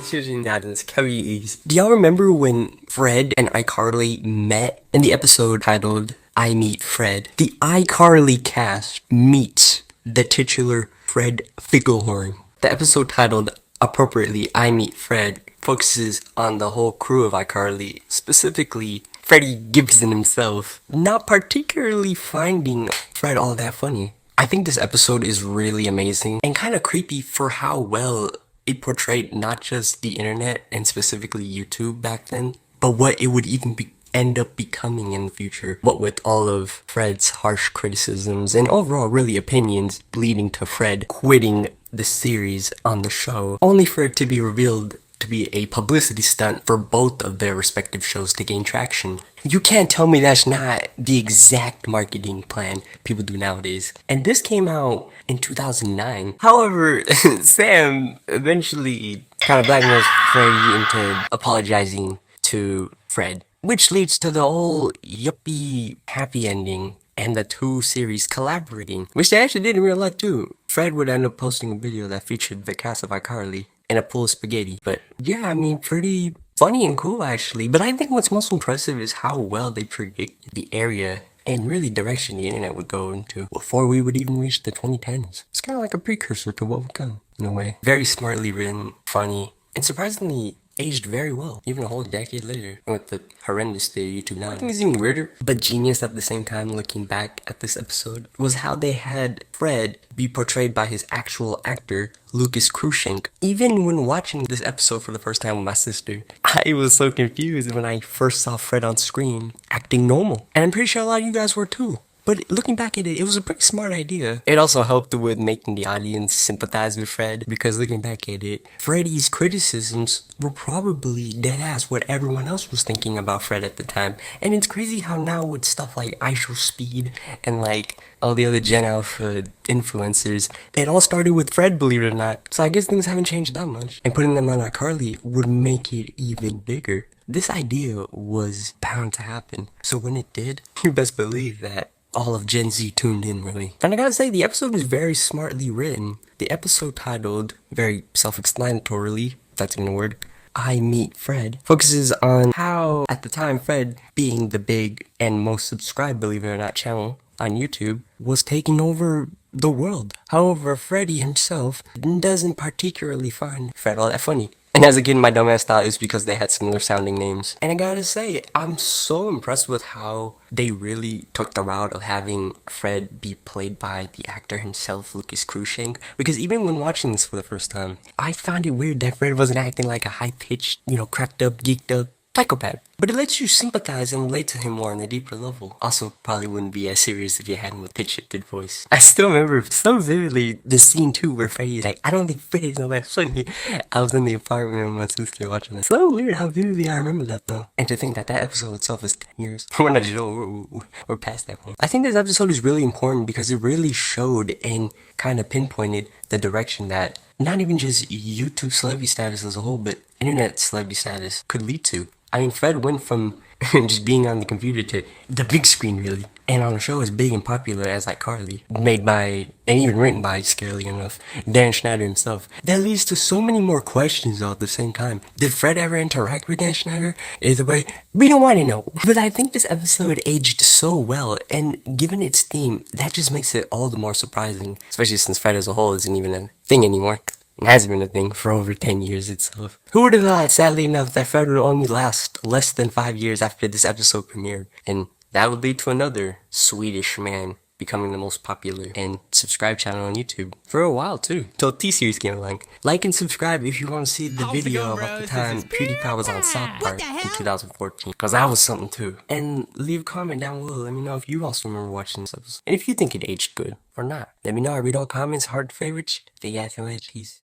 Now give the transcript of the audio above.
seriously not in this Kelly's. Do y'all remember when Fred and iCarly met in the episode titled I Meet Fred? The iCarly cast meets the titular Fred Figglehorn. The episode titled appropriately I Meet Fred focuses on the whole crew of iCarly, specifically Freddie Gibson himself, not particularly finding Fred all that funny. I think this episode is really amazing and kind of creepy for how well it portrayed not just the internet and specifically YouTube back then, but what it would even end up becoming in the future. What with all of Fred's harsh criticisms and overall really opinions leading to Fred quitting the series on the show, only for it to be revealed to be a publicity stunt for both of their respective shows to gain traction. You can't tell me that's not the exact marketing plan people do nowadays. And this came out in 2009. However, Sam eventually kind of blackmails Freddie into apologizing to Fred, which leads to the whole yuppie happy ending and the two series collaborating, which they actually did in real life too. Fred would end up posting a video that featured the cast of iCarly and a pool of spaghetti. But yeah, I mean, pretty funny and cool actually. But I think what's most impressive is how well they predict the area and really direction the internet would go into before we would even reach the 2010s. It's kind of like a precursor to what would come, in a way. Very smartly written, funny, and surprisingly aged very well, even a whole decade later, with the horrendous state of YouTube now. I think it's even weirder, but genius at the same time looking back at this episode, was how they had Fred be portrayed by his actual actor, Lucas Cruikshank. Even when watching this episode for the first time with my sister, I was so confused when I first saw Fred on screen acting normal. And I'm pretty sure a lot of you guys were too. But looking back at it, it was a pretty smart idea. It also helped with making the audience sympathize with Fred, because looking back at it, Freddy's criticisms were probably deadass what everyone else was thinking about Fred at the time. And it's crazy how now with stuff like IShowSpeed and like all the other Gen Alpha influencers, it all started with Fred, believe it or not. So I guess things haven't changed that much. And putting them on iCarly would make it even bigger. This idea was bound to happen. So when it did, you best believe that all of Gen Z tuned in, really. And I gotta say, the episode is very smartly written. The episode titled, very self-explanatorily, if that's even a word, I Meet Fred, focuses on how, at the time, Fred, being the big and most subscribed, believe it or not, channel on YouTube, was taking over the world. However, Freddy himself doesn't particularly find Fred all that funny. And as a kid, my dumbass thought it was because they had similar sounding names. And I gotta say, I'm so impressed with how they really took the route of having Fred be played by the actor himself, Lucas Cruikshank. Because even when watching this for the first time, I found it weird that Fred wasn't acting like a high-pitched, cracked up, geeked up psychopath. But it lets you sympathize and relate to him more on a deeper level. Also, probably wouldn't be as serious if you hadn't with pitch-shifted voice. I still remember so vividly the scene too where Freddy's like, I don't think Freddy's all that funny. I was in the apartment with my sister watching it. So weird how vividly I remember that though. And to think that that episode itself is 10 years. We're not sure, we're past that point. I think this episode is really important because it really showed and kind of pinpointed the direction that not even just YouTube celebrity status as a whole, but internet celebrity status could lead to. I mean, Fred went from just being on the computer to the big screen, really. And on a show as big and popular as iCarly, made by, and even written by, scarily enough, Dan Schneider himself. That leads to so many more questions all at the same time. Did Fred ever interact with Dan Schneider? Either way, we don't want to know. But I think this episode aged so well, and given its theme, that just makes it all the more surprising. Especially since Fred as a whole isn't even a thing anymore. It hasn't been a thing for over 10 years itself. Who would have thought, sadly enough, that Fred would only last less than 5 years after this episode premiered? And that would lead to another Swedish man becoming the most popular and subscribed channel on YouTube for a while too, till T-Series came along. Like and subscribe if you want to see the video about the time PewDiePie was on South Park in 2014, because that was something too. And leave a comment down below, let me know if you also remember watching this episode, and if you think it aged good or not. Let me know, I read all comments, heart favorites, they got so much peace.